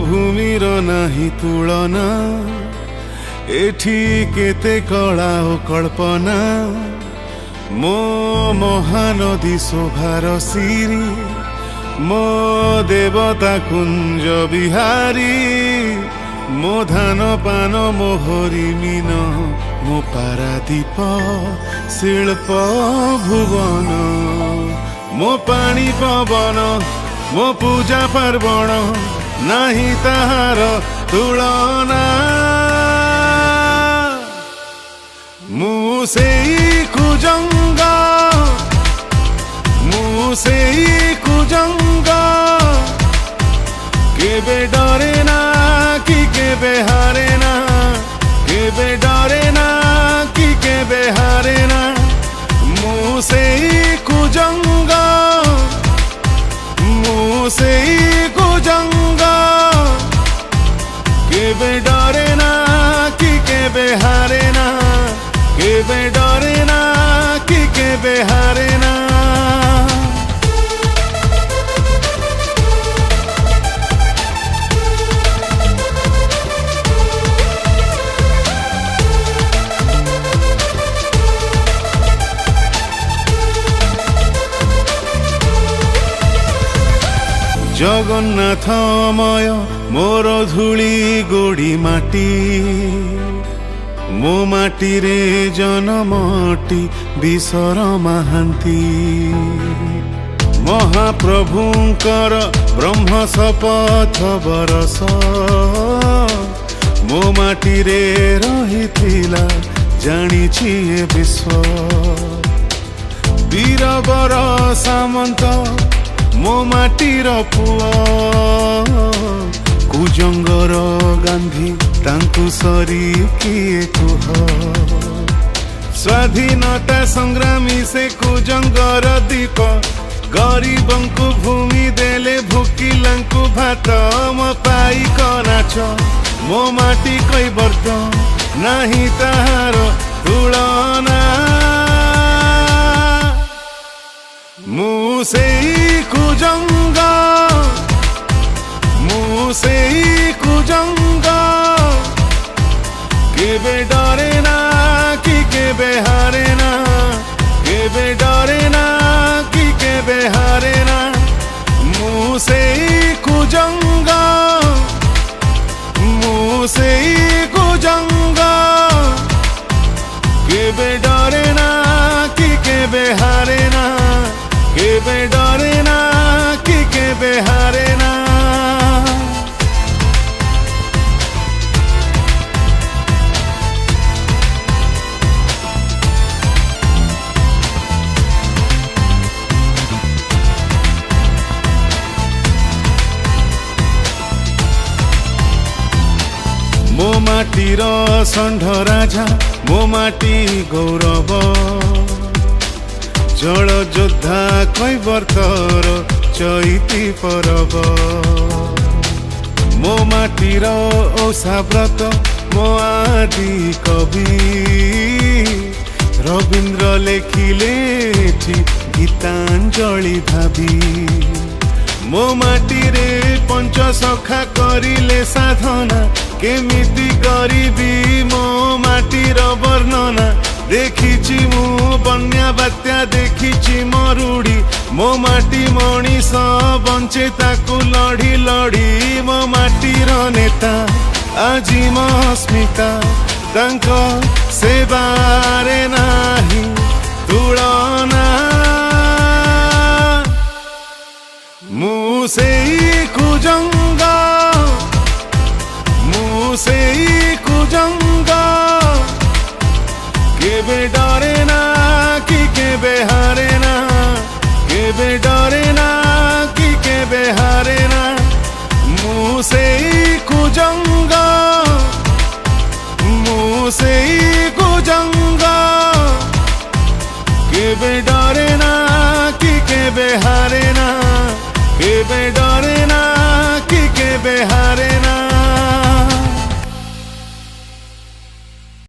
भूमिर नाही तुलना एठी केते कला ओ कल्पना मो महानदी शोभार सिरी मो देवता कुंज बिहारी मो धान पान मोहरी मीन मो पारादीप शिल्प भुवन मो पानी पवन मो पूजा पार्वण नाही ताहार तुलना मुसेई कुजंग मुसेई कुजंग केबे डरे ना कि केबे हारे ना केबे डरे ना कि केबे हारे ना मुसेई कुजंग मुसेई कुजंग केबे डरे ना कि केबे हारे ना केबे डरे ना कि केबे हारे ना जगन्नाथमय मोर धूली गोड़ी माटी मो माटी रे जनमटी विसर महांती महाप्रभुंकर ब्रह्म शपथ बरस मो माटी रे रहिथिला जानिछि ए विश्व वीरवर सामंत मो माटीर पुआ कुजंगर गांधी तांकु सरी किए कुह स्वाधीनता संग्रामी से कुजंगर दीप गरीबंकु भूमि देले भूकिलंकु भात मो पाई नाच मो माटी कैवर्त नाही ताहार तुलना मुसेई कुजंग मुसेई कुजंग केबे डरे ना कि केबे हारे ना केबे डरे ना कि केबे हारे ना मुसेई कुजंग मुसेई कुजंग केबे डरे ना कि केबे हारे ना केबे डरे ना कि केबे हारे ना मो माटीर षंढ राजा मो माटी गौरव जल योद्धा कैवर्तर चैती परब मो माटीर ओषा व्रत मो आदि कवि रवीन्द्र लेखिले गीतांजलि भावी मो माटी रे पंचसखा करिले साधना केमिति करिबी मो माटीर वर्णना देखिछि मु बन्या बात्या देखिछि मरुड़ी मो माटी मनीष बंचे ताकू लड़ी लड़ी मो माटीर नेता आजी मो अस्मिता तांको सेवारे नाही तुलना मुसेई कुजंग मुसेई कुजंग केबे डरे ना कि केबे हारे ना केबे डरे ना कि केबे हारे ना मुसेई कुजंग